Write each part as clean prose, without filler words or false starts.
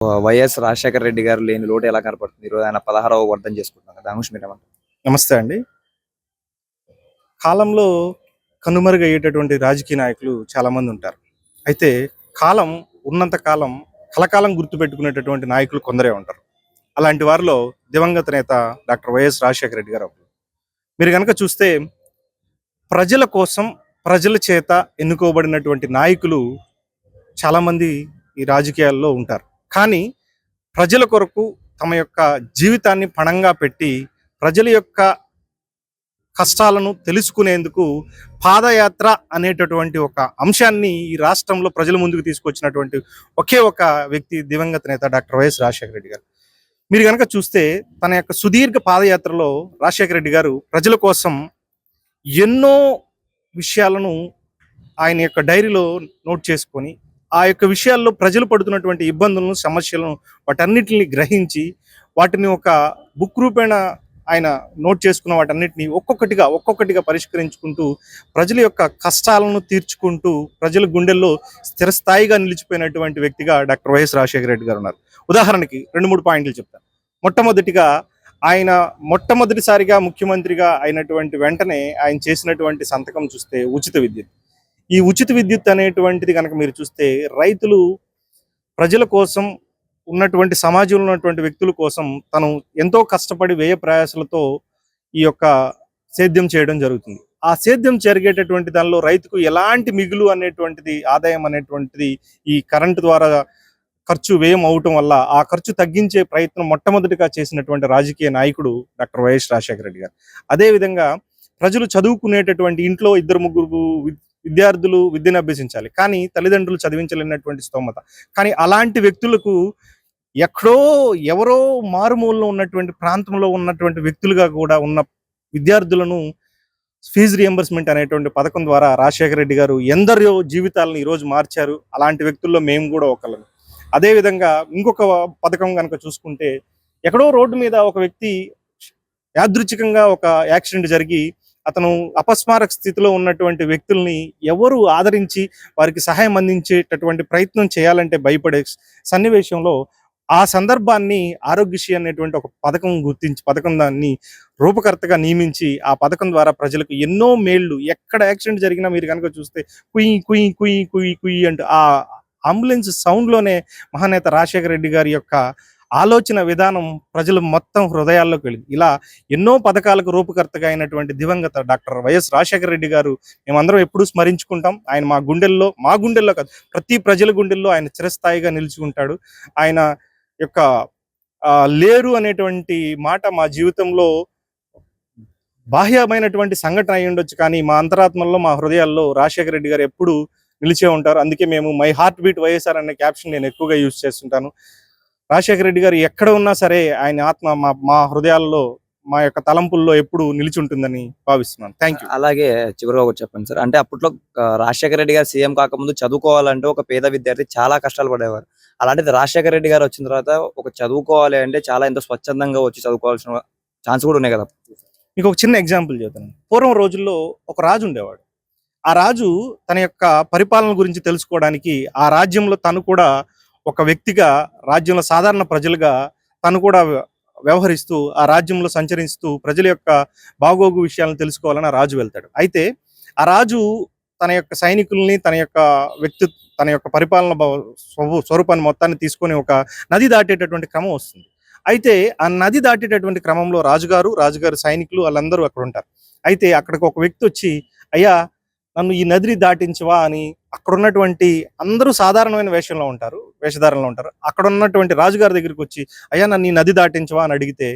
YS Rajasekhara Reddy గారు లేని లోటు ఎలా కనపడుతుంది? ఈరోజు ఆయన 16వ వర్ధంతి చేసుకుంటున్నాం కదా! దాని గురించి మీరేమంటారు? నమస్తే అండి. కాలంలో కనుమరుగయ్యేటటువంటి రాజకీయ నాయకులు చాలామంది ఉంటారు. అయితే కాలం ఉన్నంత కాలం కలకాలం గుర్తుపెట్టుకునేటటువంటి నాయకులు కొందరే ఉంటారు. అలాంటి వారిలో దివంగత నేత డాక్టర్ వైఎస్ రాజశేఖర రెడ్డి గారు ఒకరు. మీరు గనక చూస్తే ప్రజల కోసం, ప్రజల చేత ఎన్నుకోబడినటువంటి నాయకులు చాలామంది ఈ రాజకీయాల్లో ఉంటారు. కానీ ప్రజల కొరకు తమ యొక్క జీవితాన్ని పణంగా పెట్టి ప్రజల యొక్క కష్టాలను తెలుసుకునేందుకు పాదయాత్ర అనేటటువంటి ఒక అంశాన్ని ఈ రాష్ట్రంలో ప్రజల ముందుకు తీసుకొచ్చినటువంటి ఒకే ఒక వ్యక్తి దివంగత నేత డాక్టర్ వైఎస్ రాజశేఖర రెడ్డి గారు. మీరు కనుక చూస్తే తన యొక్క సుదీర్ఘ పాదయాత్రలో రాజశేఖర రెడ్డి గారు ప్రజల కోసం ఎన్నో విషయాలను ఆయన యొక్క డైరీలో నోట్ చేసుకొని ఆ యొక్క విషయాల్లో ప్రజలు పడుతున్నటువంటి ఇబ్బందులను, సమస్యలను వాటన్నిటిని గ్రహించి వాటిని ఒక బుక్ రూపేణ ఆయన నోట్ చేసుకున్న వాటన్నిటిని ఒక్కొక్కటిగా పరిష్కరించుకుంటూ ప్రజల యొక్క కష్టాలను తీర్చుకుంటూ ప్రజల గుండెల్లో స్థిరస్థాయిగా నిలిచిపోయినటువంటి వ్యక్తిగా డాక్టర్ వైఎస్ రాజశేఖర రెడ్డి గారు ఉన్నారు. ఉదాహరణకి 2-3 పాయింట్లు చెప్తాను. మొట్టమొదటిగా ఆయన మొట్టమొదటిసారిగా ముఖ్యమంత్రిగా అయినటువంటి వెంటనే ఆయన చేసినటువంటి సంతకం చూస్తే ఉచిత విద్యుత్. ఈ ఉచిత విద్యుత్ అనేటువంటిది కనుక మీరు చూస్తే రైతులు ప్రజల కోసం ఉన్నటువంటి సమాజంలో ఉన్నటువంటి వ్యక్తుల కోసం తను ఎంతో కష్టపడి వ్యయ ప్రయాసలతో ఈ యొక్క సేద్యం చేయడం జరుగుతుంది. ఆ సేద్యం జరిగేటటువంటి దానిలో రైతుకు ఎలాంటి మిగులు అనేటువంటిది, ఆదాయం అనేటువంటిది ఈ కరెంటు ద్వారా ఖర్చు వ్యయం అవటం వల్ల ఆ ఖర్చు తగ్గించే ప్రయత్నం మొట్టమొదటిగా చేసినటువంటి రాజకీయ నాయకుడు డాక్టర్ వైఎస్ రాజశేఖర రెడ్డి గారు. అదేవిధంగా ప్రజలు చదువుకునేటటువంటి ఇంట్లో 2-3 విద్యార్థులు విద్యను అభ్యసించాలి, కానీ తల్లిదండ్రులు చదివించలేనటువంటి స్తోమత. కానీ అలాంటి వ్యక్తులకు ఎక్కడో ఎవరో మారుమూలలో ఉన్నటువంటి ప్రాంతంలో ఉన్నటువంటి వ్యక్తులుగా కూడా ఉన్న విద్యార్థులను ఫీజు రియంబర్స్మెంట్ అనేటువంటి పథకం ద్వారా రాజశేఖర రెడ్డి గారు ఎందరో జీవితాలను ఈరోజు మార్చారు. అలాంటి వ్యక్తుల్లో మేము కూడా ఒకళ్ళం. అదేవిధంగా ఇంకొక పథకం కనుక చూసుకుంటే, ఎక్కడో రోడ్డు మీద ఒక వ్యక్తి యాదృచ్ఛికంగా ఒక యాక్సిడెంట్ జరిగి అతను అపస్మారక స్థితిలో ఉన్నటువంటి వ్యక్తుల్ని ఎవరు ఆదరించి వారికి సహాయం అందించేటటువంటి ప్రయత్నం చేయాలంటే భయపడే సన్నివేశంలో ఆ సందర్భాన్ని ఆరోగ్యశ్రీ అనేటువంటి ఒక పథకం గుర్తించి పథకం దాన్ని రూపకర్తగా నియమించి ఆ పథకం ద్వారా ప్రజలకు ఎన్నో మేళ్లు, ఎక్కడ యాక్సిడెంట్ జరిగినా మీరు కనుక చూస్తే కుయ్ కుయ్ కుయ్ కుయ్ కుయ్ అంటూ ఆ అంబులెన్స్ సౌండ్లోనే మహానేత రాజశేఖర రెడ్డి గారి యొక్క ఆలోచన విధానం ప్రజలు మొత్తం హృదయాల్లోకి వెళ్ళింది. ఇలా ఎన్నో పథకాలకు రూపకర్తగా అయినటువంటి దివంగత డాక్టర్ వైఎస్ రాజశేఖర రెడ్డి గారు మేమందరం ఎప్పుడూ స్మరించుకుంటాం. ఆయన మా గుండెల్లో కాదు, ప్రతి ప్రజల గుండెల్లో ఆయన చిరస్థాయిగా నిలిచి ఉంటాడు. ఆయన యొక్క లేరు అనేటువంటి మాట మా జీవితంలో బాహ్యమైనటువంటి సంఘటన అయి ఉండొచ్చు, కానీ మా అంతరాత్మల్లో, మా హృదయాల్లో రాజశేఖర రెడ్డి గారు ఎప్పుడు నిలిచే ఉంటారు. అందుకే మేము మై హార్ట్ బీట్ వైఎస్ఆర్ అనే క్యాప్షన్ నేను ఎక్కువగా యూజ్ చేస్తుంటాను. రాజశేఖర రెడ్డి గారు ఎక్కడ ఉన్నా సరే ఆయన ఆత్మ మా హృదయాల్లో, మా యొక్క తలంపుల్లో ఎప్పుడు నిలిచి ఉంటుందని భావిస్తున్నాను. Thank you. అలాగే చివరిగా ఒకటి చెప్పండి సార్. అంటే అప్పట్లో రాజశేఖర రెడ్డి గారు సీఎం కాకముందు చదువుకోవాలంటే ఒక పేద విద్యార్థి చాలా కష్టాలు పడేవారు. అలాంటిది రాజశేఖర రెడ్డి గారు వచ్చిన తర్వాత ఒక చదువుకోవాలి అంటే చాలా ఎంతో స్వచ్ఛందంగా వచ్చి చదువుకోవాల్సిన ఛాన్స్ కూడా ఉన్నాయి కదా. మీకు ఒక చిన్న ఎగ్జాంపుల్ చెబుతాను. పూర్వం రోజుల్లో ఒక రాజు ఉండేవాడు. ఆ రాజు తన యొక్క పరిపాలన గురించి తెలుసుకోవడానికి ఆ రాజ్యంలో తను కూడా ఒక వ్యక్తిగా, రాజ్యంలో సాధారణ ప్రజలుగా తను కూడా వ్యవహరిస్తూ ఆ రాజ్యంలో సంచరిస్తూ ప్రజల యొక్క బాగోగు విషయాలను తెలుసుకోవాలని ఆ రాజు వెళ్తాడు. అయితే ఆ రాజు తన యొక్క సైనికుల్ని, తన యొక్క పరిపాలన స్వరూపాన్ని మొత్తాన్ని తీసుకొని ఒక నది దాటేటటువంటి క్రమం వస్తుంది. అయితే ఆ నది దాటేటటువంటి క్రమంలో రాజుగారు సైనికులు వాళ్ళందరూ అక్కడ ఉంటారు. అయితే అక్కడికి ఒక వ్యక్తి వచ్చి, అయ్యా నన్ను ఈ నదిని దాటించవా అని, అక్కడ ఉన్నటువంటి అందరూ సాధారణమైన వేషధారణలో ఉంటారు. అక్కడ ఉన్నటువంటి రాజుగారి దగ్గరికి వచ్చి, అయ్యా నన్ను ఈ నది దాటించవా అని అడిగితే,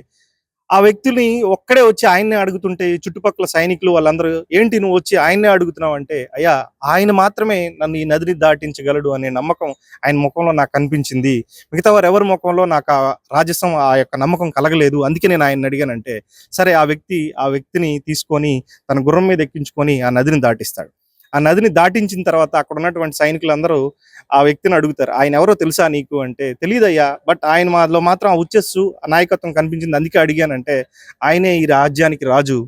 ఆ వ్యక్తిని ఒక్కడే వచ్చి ఆయన్నే అడుగుతుంటే చుట్టుపక్కల సైనికులు వాళ్ళందరూ, ఏంటి నువ్వు వచ్చి ఆయన్నే అడుగుతున్నావు అంటే, అయ్యా ఆయన మాత్రమే నన్ను ఈ నదిని దాటించగలడు అనే నమ్మకం ఆయన ముఖంలో నాకు కనిపించింది. మిగతా వారు ఎవరి ముఖంలో నాకు ఆ రాజసం, ఆ యొక్క నమ్మకం కలగలేదు. అందుకే నేను ఆయన అడిగానంటే, సరే ఆ వ్యక్తిని తీసుకొని తన గుర్రం మీద ఎక్కించుకొని ఆ నదిని దాటిస్తాడు. ఆ నదిని దాటించిన తర్వాత అక్కడ ఉన్నటువంటి సైనికులందరూ ఆ వ్యక్తిని అడుగుతారు, ఆయన ఎవరో తెలుసా నీకు అంటే, తెలియదయ్యా, బట్ ఆయన మాలో మాత్రం ఆ ఉచ్చెస్సు, ఆ నాయకత్వం కనిపించింది, అందుకే అడిగానంటే, ఆయనే ఈ రాజ్యానికి రాజు,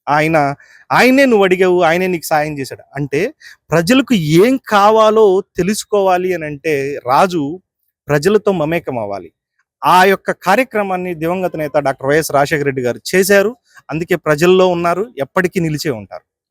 ఆయనే నువ్వు అడిగావు, ఆయనే నీకు సాయం చేశాడు. అంటే ప్రజలకు ఏం కావాలో తెలుసుకోవాలి అని అంటే రాజు ప్రజలతో మమేకం అవ్వాలి. ఆ యొక్క కార్యక్రమాన్ని దివంగత నేత డాక్టర్ వైఎస్ రాజశేఖర రెడ్డి గారు చేశారు. అందుకే ప్రజల్లో ఉన్నారు, ఎప్పటికీ నిలిచే ఉంటారు.